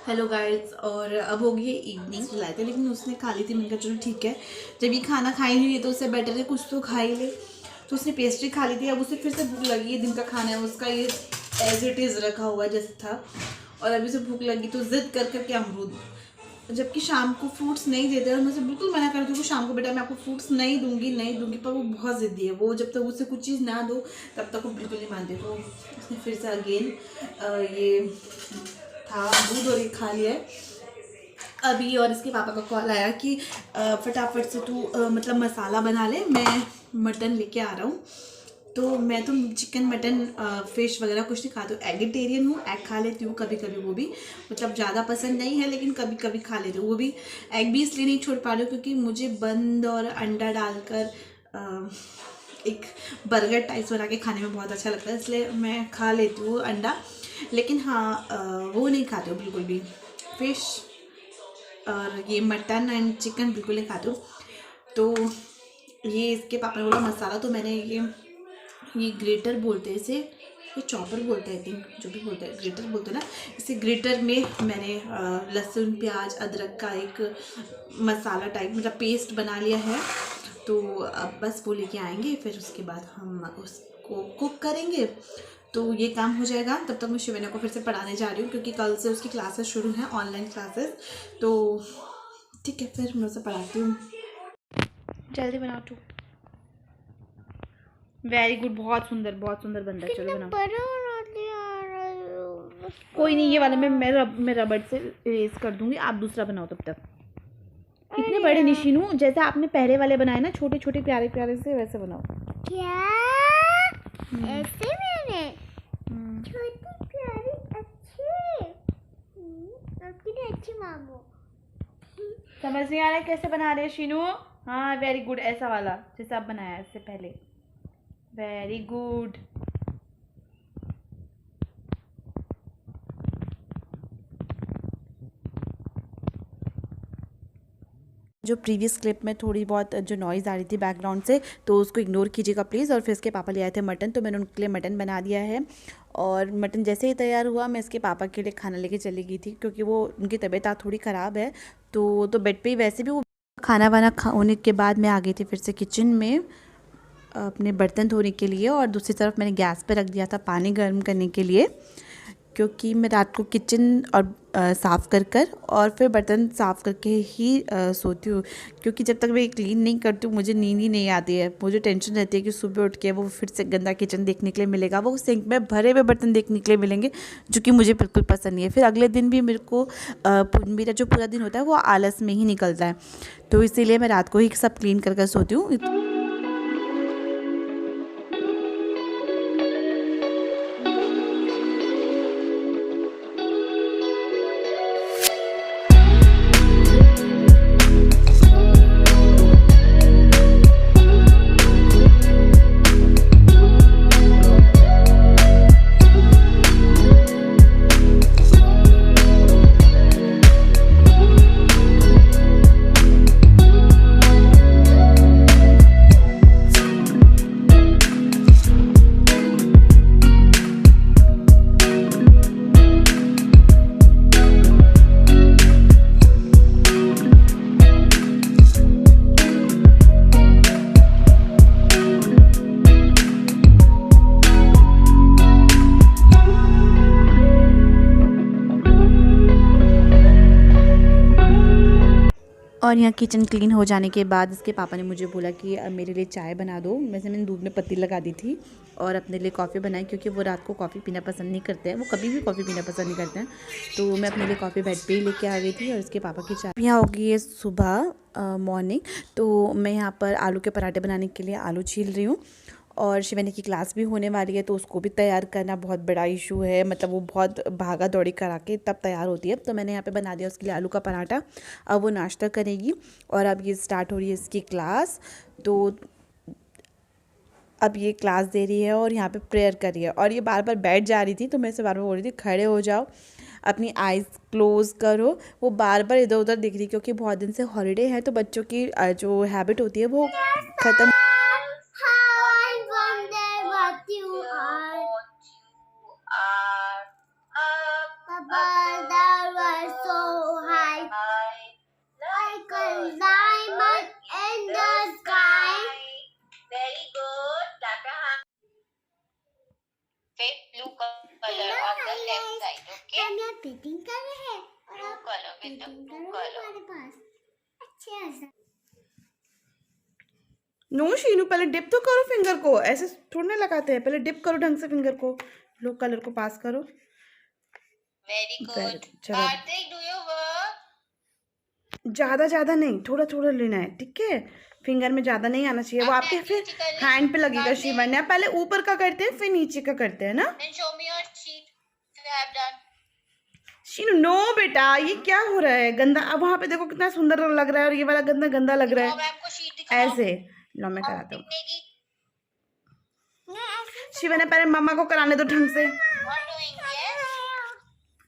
Hello guys. और अब होगी है इवनिंग लाए थे, लेकिन उसने खा ली थी। मैंने कहा चलो ठीक है, जब ये खाना खा ही नहीं है तो उससे बेटर है कुछ तो खा ही ले। तो उसने पेस्ट्री खा ली थी। अब उसे फिर से भूख लगी है। दिन का खाना है उसका, ये एज इट इज़ रखा हुआ है जैसे था। और अभी उसे भूख लगी तो जिद कर करके अमरूद, जबकि शाम को फ्रूट्स नहीं देते। और मैं उसे बिल्कुल मना करती हूँ कि शाम को बेटा मैं आपको फ्रूट्स नहीं दूंगी नहीं दूंगी, पर वो बहुत ज़िद्दी है। वो जब तक उसे कुछ चीज़ ना दो तब तक वो बिल्कुल नहीं मानते। तो उसने फिर से अगेन ये था दूध और ये खा लिया है अभी। और इसके पापा का कॉल आया कि फटाफट से तू मतलब मसाला बना ले, मैं मटन लेके आ रहा हूँ। तो मैं तो चिकन मटन फिश वगैरह कुछ नहीं खाती हूँ, एगिटेरियन हूँ। एग खा लेती हूँ कभी कभी, वो भी मतलब ज़्यादा पसंद नहीं है लेकिन कभी कभी खा लेती हूँ। वो भी एग भी इसलिए नहीं छोड़ पा रही हूँ क्योंकि मुझे बंद और अंडा डालकर एक बर्गर टाइप्स बना के खाने में बहुत अच्छा लगता है, इसलिए मैं खा लेती हूँ अंडा। लेकिन हाँ वो नहीं खाती हूँ बिल्कुल भी, फिश और ये मटन एंड चिकन बिल्कुल नहीं खाती हूँ। तो ये इसके पापा ने बोला मसाला, तो मैंने ये ग्रेटर बोलते हैं इसे, ये चॉपर बोलते हैं आई थिंक, जो भी बोलते हैं ग्रेटर बोलते हैं ना। इसे ग्रेटर में मैंने लहसुन प्याज अदरक का एक मसाला टाइप मतलब पेस्ट बना लिया है। तो अब बस वो लेके आएंगे, फिर उसके बाद हम उसको कुक करेंगे। तो ये काम हो जाएगा, तब तक मैं शिवेना को फिर से पढ़ाने जा रही हूँ क्योंकि कल से उसकी क्लासेस शुरू हैं, ऑनलाइन क्लासेस। तो ठीक है, फिर मैं उसे पढ़ाती हूँ। जल्दी बनाओ तू। वेरी गुड, बहुत सुंदर बन रहा है। चलो बनाओ। कोई नहीं, ये वाला मैं रबड़ से इरेज कर दूंगी, आप दूसरा बनाओ तब तक। इतने बड़े निशीनू जैसे आपने पहले वाले बनाए ना, छोटे छोटे प्यारे प्यारे से, वैसे बनाओ। क्या ऐसे मैंने छोटी प्यारी अच्छी आपकी तो अच्छी मांगो। समझ नहीं आ रहा है कैसे बना रहे हैं शीनू। हाँ वेरी गुड, ऐसा वाला जैसे आप बनाया इससे पहले। Very good. जो प्रीवियस क्लिप में थोड़ी बहुत जो नॉइज़ आ रही थी बैकग्राउंड से, तो उसको इग्नोर कीजिएगा प्लीज़। और फिर इसके पापा ले आए थे मटन, तो मैंने उनके लिए मटन बना दिया है। और मटन जैसे ही तैयार हुआ, मैं इसके पापा के लिए खाना लेके चली गई थी क्योंकि वो उनकी तबीयत आज थोड़ी ख़राब है। तो बेड पे ही वैसे भी वो खाना वाना होने के बाद मैं आ गई थी फिर से किचन में अपने बर्तन धोने के लिए। और दूसरी तरफ मैंने गैस पे रख दिया था पानी गर्म करने के लिए, क्योंकि मैं रात को किचन और साफ़ कर और फिर बर्तन साफ़ करके ही सोती हूँ। क्योंकि जब तक मैं क्लीन नहीं करती हूँ मुझे नींद ही नहीं आती है। मुझे टेंशन रहती है कि सुबह उठ के वो फिर से गंदा किचन देखने के लिए मिलेगा, वो सिंक में भरे हुए बर्तन देखने के लिए मिलेंगे, जो कि मुझे बिल्कुल पसंद नहीं है। फिर अगले दिन भी मेरे को मेरा जो पूरा दिन होता है वो आलस में ही निकलता है। तो इसीलिए मैं रात को ही सब क्लीन कर सोती हूँ। और यहाँ किचन क्लीन हो जाने के बाद इसके पापा ने मुझे बोला कि अब मेरे लिए चाय बना दो। वैसे मैंने दूध में पत्ती लगा दी थी और अपने लिए कॉफ़ी बनाई, क्योंकि वो रात को कॉफ़ी पीना पसंद नहीं करते हैं, वो कभी भी कॉफ़ी पीना पसंद नहीं करते हैं। तो मैं अपने लिए कॉफ़ी बेड पे ही लेके आ गई थी और इसके पापा की चाय। यहाँ होगी ये सुबह मॉर्निंग। तो मैं यहाँ पर आलू के पराठे बनाने के लिए आलू छील रही हूँ। और शिवानी की क्लास भी होने वाली है, तो उसको भी तैयार करना बहुत बड़ा इशू है। मतलब वो बहुत भागा दौड़ी करा के तब तैयार होती है। तो मैंने यहाँ पे बना दिया उसके लिए आलू का पराठा। अब वो नाश्ता करेगी और अब ये स्टार्ट हो रही है इसकी क्लास। तो अब ये क्लास दे रही है और यहाँ पे प्रेयर कर रही है। और ये बार बार बैठ जा रही थी, तो मैं इसे बार बार बोल रही थी खड़े हो जाओ, अपनी आइज़ क्लोज़ करो। वो बार बार इधर उधर दिख रही, क्योंकि बहुत दिन से हॉलीडे है, तो बच्चों की जो हैबिट होती है वो ख़त्म। I wonder what you are. Above the world आप पेंटिंग कर रहे हैं और आप पेंटिंग करो हमारे पास अच्छे ऐसा। नो शीनू, पहले डिप तो करो फिंगर को, ऐसे थोड़ा ना लगाते हैं, पहले डिप करो ढंग से फिंगर को, लो कलर को पास करो। Very good. चलो कार्तिक डू योर वर्क। ज्यादा नहीं, थोड़ा थोड़ा लेना है, ठीक है? फिंगर में ज्यादा नहीं आना चाहिए, वो आपने आपके फिर activity कर ली? हैंड पे लगेगा। कार्तिक? शिवन्या पहले ऊपर का करते हैं फिर नीचे का करते हैं ना। Then show me your sheet. You have done. Shinu no बेटा, ये क्या हो रहा है गंदा। अब वहां पे देखो कितना सुंदर लग रहा है और ये वाला गंदा गंदा लग रहा दिखाओ है। मैम को शीट दिखाओ। ऐसे लो मैं कराता हूँ। दिखने की। शिवन्या पहले मम्मा को कराने दो ढंग से। Not doing yes.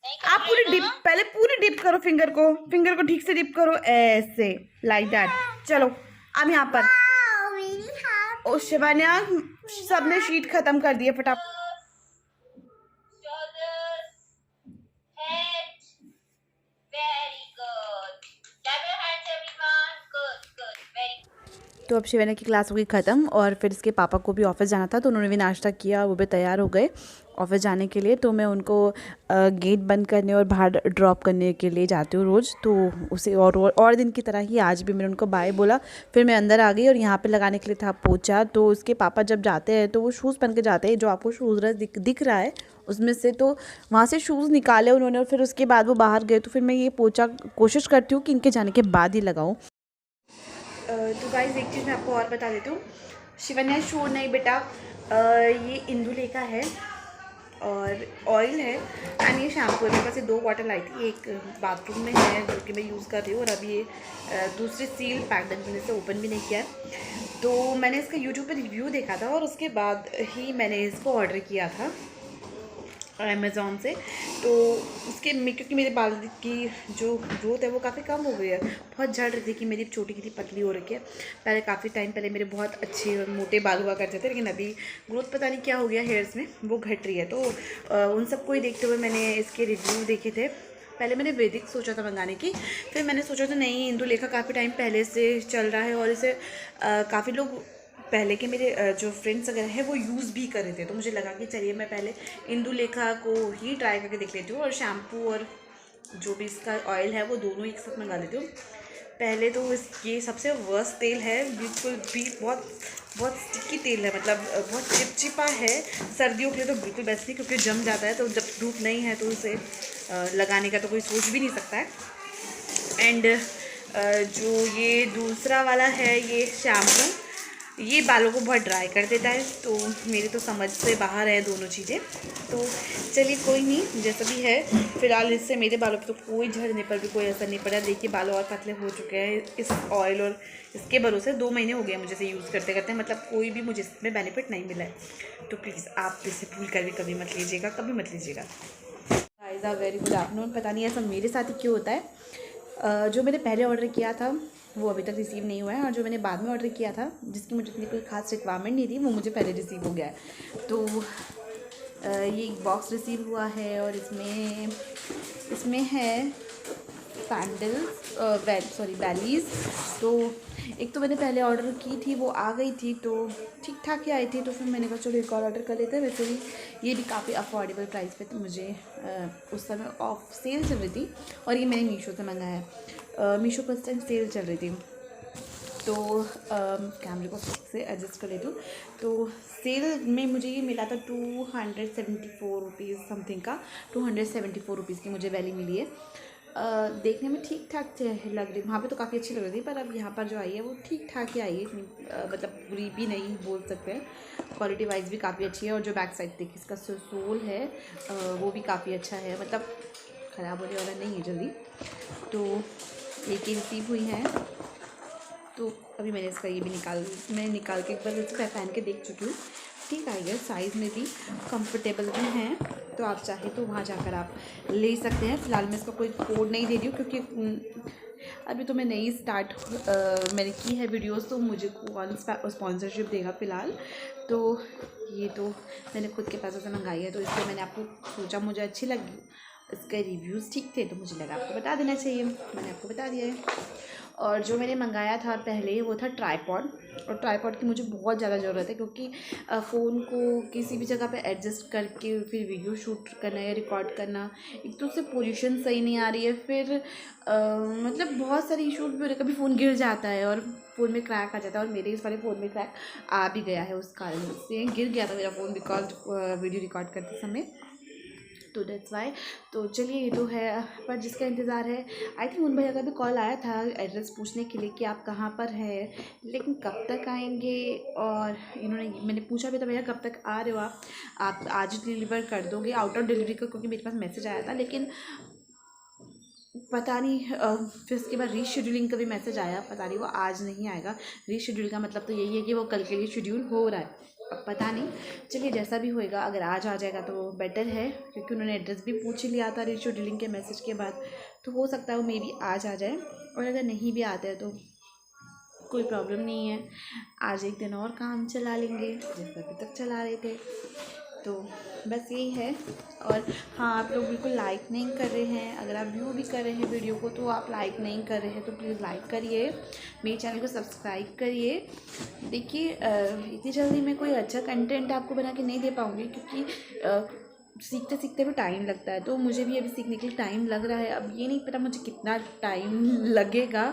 नहीं कर आप पूरी रहे डिप, ना? पहले पूरी डिप करो फिंगर को ठीक से डिप करो, ऐसे लाइक दैट। चलो अब यहाँ पर ओ शिवान्या, सबने शीट खत्म कर दिया फटाफट। Shoulders. Head. Very good. Clap your hands everyone. Good, good. Very good. तो अब शिवान्या की क्लास हो गई ख़त्म और फिर इसके पापा को भी ऑफिस जाना था, तो उन्होंने भी नाश्ता किया, वो भी तैयार हो गए ऑफिस जाने के लिए। तो मैं उनको गेट बंद करने और बाहर ड्रॉप करने के लिए जाती हूँ रोज़। तो उसे और दिन की तरह ही आज भी मैंने उनको बाय बोला, फिर मैं अंदर आ गई और यहाँ पे लगाने के लिए था पोछा। तो उसके पापा जब जाते हैं तो वो शूज़ पहन के जाते हैं, जो आपको शूज़ दिख रहा है उसमें से, तो वहाँ से शूज़ निकाले उन्होंने और फिर उसके बाद वो बाहर गए। तो फिर मैं ये पोछा कोशिश करती हूँ कि इनके जाने के बाद ही लगाऊँ। तो गाइस एक चीज़ मैं आपको और बता देती हूँ, शिवन्या शोर नहीं बेटा, ये इंदुलेखा है और ऑयल है एंड ये शैम्पू है। मेरे पास ये 2 बॉटल आई थी, एक बाथरूम में है जो कि मैं यूज़ कर रही हूँ और अभी ये दूसरी सील पैक्ड मैंने से ओपन भी नहीं किया है। तो मैंने इसका यूट्यूब पे रिव्यू देखा था और उसके बाद ही मैंने इसको ऑर्डर किया था अमेज़ॉन से। तो उसके क्योंकि मेरे बाल की जो ग्रोथ है वो काफ़ी कम हो गई है, बहुत झड़ रही थी कि मेरी छोटी की पतली हो रखी है। पहले काफ़ी टाइम पहले मेरे बहुत अच्छे और मोटे बाल हुआ करते थे, लेकिन अभी ग्रोथ पता नहीं क्या हो गया हेयर्स में, वो घट रही है। तो उन सबको ही देखते हुए मैंने इसके रिव्यू देखे थे। पहले मैंने वैदिक सोचा था मंगाने की, फिर मैंने सोचा था नहीं, इंदुलेखा काफ़ी टाइम पहले से चल रहा है और इसे काफ़ी लोग पहले के मेरे जो फ्रेंड्स वगैरह हैं वो यूज़ भी कर रहे थे। तो मुझे लगा कि चलिए मैं पहले इंदुलेखा को ही ट्राई करके देख लेती हूँ और शैम्पू और जो भी इसका ऑयल है वो दोनों एक साथ मंगा लेती हूँ। पहले तो ये सबसे वर्स्ट तेल है, बिल्कुल भी बहुत स्टिकी तेल है, मतलब बहुत चिपचिपा है। सर्दियों के लिए तो बिल्कुल बेस्ट नहीं, क्योंकि जम जाता है, तो जब धूप नहीं है तो उसे लगाने का तो कोई सोच भी नहीं सकता है। एंड जो ये दूसरा वाला है ये शैम्पू, ये बालों को बहुत ड्राई कर देता है, तो मेरी तो समझ से बाहर है दोनों चीज़ें। तो चलिए कोई नहीं, जैसा भी है फ़िलहाल इससे मेरे बालों पे तो कोई झड़ने पर भी कोई असर नहीं पड़ा। देखिए बाल और पतले हो चुके हैं इस ऑयल और इसके भरोसे। 2 महीने हो गए मुझे इसे यूज़ करते करते, मतलब कोई भी मुझे इसमें बेनिफिट नहीं मिला है। तो प्लीज़ आप इसे भूल कर भी कभी मत लीजिएगा, कभी मत लीजिएगा। Guys a very good afternoon. पता नहीं ऐसा मेरे साथ ही क्यों होता है, जो मैंने पहले ऑर्डर किया था वो अभी तक रिसीव नहीं हुआ है, और जो मैंने बाद में ऑर्डर किया था जिसकी मुझे इतनी कोई खास रिक्वायरमेंट नहीं थी वो मुझे पहले रिसीव हो गया है। तो ये एक बॉक्स रिसीव हुआ है और इसमें है सैंडल्स बैलीज़। तो एक तो मैंने पहले ऑर्डर की थी वो आ गई थी, तो ठीक ठाक ही आई थी, तो फिर मैंने कहा चलो एक और ऑर्डर कर लेते हैं। वैसे भी ये भी काफ़ी अफोर्डेबल प्राइस पे, तो मुझे उस समय ऑफ सेल चल रही थी और ये मैंने मीशो से मंगाया है। मीशो पर सेल चल रही थी, तो कैमरे को से एडजस्ट कर लेती हूँ। तो सेल में मुझे ये मिला था 274 रुपीज़ समथिंग का, 274 रुपीज़ की मुझे वैली मिली है। देखने में ठीक ठाक लग रही, वहाँ पे तो काफ़ी अच्छी लग रही थी, पर अब यहाँ पर जो आई है वो ठीक ठाक ही आई है, इतनी मतलब बुरी भी नहीं बोल सकते हैं। क्वालिटी वाइज भी काफ़ी अच्छी है और जो बैक साइड देखिए इसका सोल है वो भी काफ़ी अच्छा है, मतलब ख़राब होने वाला नहीं है जल्दी। तो एक ही रिसीव हुई हैं, तो अभी मैंने इसका ये भी निकाल के एक बार इसको पहन के देख चुकी हूँ। ठीक आई है, साइज़ में भी कंफर्टेबल भी हैं, तो आप चाहे तो वहाँ जाकर आप ले सकते हैं। फ़िलहाल मैं इसका कोई कोड नहीं दे रही हूँ, क्योंकि अभी तो मैं नई स्टार्ट मैंने की है वीडियोस, तो मुझे कौन स्पॉन्सरशिप देगा फ़िलहाल। तो ये तो मैंने खुद के पैसों से मंगाई है, तो इसलिए मैंने आपको सोचा मुझे अच्छी लगी, इसके रिव्यूज़ ठीक थे तो मुझे लगा आपको बता देना चाहिए, मैंने आपको बता दिया है। और जो मैंने मंगाया था पहले वो था ट्राईपॉड, और ट्राईपॉड की मुझे बहुत ज़्यादा ज़रूरत है, क्योंकि फ़ोन को किसी भी जगह पे एडजस्ट करके फिर वीडियो शूट करना या रिकॉर्ड करना, एक तो उससे पोजीशन सही नहीं आ रही है, फिर मतलब बहुत सारे इशूज़ भी हो रहे, कभी फ़ोन गिर जाता है और फ़ोन में क्रैक आ जाता है, और मेरे इस वाले फ़ोन में क्रैक आ भी गया है, उस कारण से गिर गया था मेरा फ़ोन बिकॉज वीडियो रिकॉर्ड करते समय, तो दैट्स वाई। तो चलिए ये तो है, पर जिसका इंतज़ार है, आई थिंक उन भैया का भी कॉल आया था एड्रेस पूछने के लिए कि आप कहाँ पर हैं, लेकिन कब तक आएंगे, और मैंने पूछा भी था भैया कब तक आ रहे हो आप आज डिलीवर कर दोगे आउट ऑफ डिलीवरी का, क्योंकि मेरे पास मैसेज आया था, लेकिन पता नहीं फिर उसके बाद रीशेड्यूलिंग का भी मैसेज आया, पता नहीं वो आज नहीं आएगा। रीशेड्यूल का मतलब तो यही है कि वो कल के लिए शेड्यूल हो रहा है, अब पता नहीं, चलिए जैसा भी होएगा, अगर आज आ जाएगा तो बेटर है, क्योंकि उन्होंने एड्रेस भी पूछ ही लिया था रीशेड्यूलिंग के मैसेज के बाद, तो हो सकता है वो मे बी आज आ जाए, और अगर नहीं भी आते हैं तो कोई प्रॉब्लम नहीं है, आज एक दिन और काम चला लेंगे जैसे अभी तक चला रहे थे, तो बस यही है। और हाँ, आप लोग बिल्कुल लाइक नहीं कर रहे हैं, अगर आप व्यू भी कर रहे हैं वीडियो को तो आप लाइक नहीं कर रहे हैं, तो प्लीज़ लाइक करिए, मेरे चैनल को सब्सक्राइब करिए। देखिए इतनी जल्दी मैं कोई अच्छा कंटेंट आपको बना के नहीं दे पाऊँगी, क्योंकि सीखते सीखते भी टाइम लगता है, तो मुझे भी अभी सीखने के लिए टाइम लग रहा है, अब ये नहीं पता मुझे कितना टाइम लगेगा,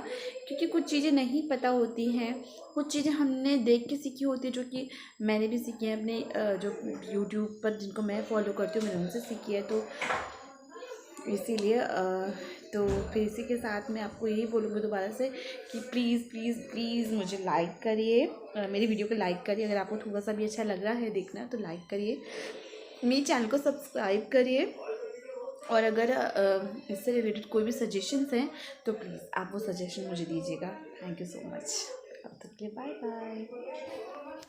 क्योंकि कुछ चीज़ें नहीं पता होती हैं, कुछ चीज़ें हमने देख के सीखी होती है, जो कि मैंने भी सीखी है अपने जो यूट्यूब पर जिनको मैं फॉलो करती हूँ, मैंने उनसे सीखी है, तो इसीलिए तो फिर इसी के साथ मैं आपको यही बोलूँगी दोबारा से कि प्लीज़ प्लीज़ प्लीज़ मुझे लाइक करिए, मेरी वीडियो को लाइक करिए, अगर आपको थोड़ा सा भी अच्छा लग रहा है देखना तो लाइक करिए, मेरे चैनल को सब्सक्राइब करिए, और अगर इससे रिलेटेड कोई भी सजेशंस हैं तो प्लीज़ आप वो सजेशन मुझे दीजिएगा। Thank you so much. अब तक के लिए बाय बाय।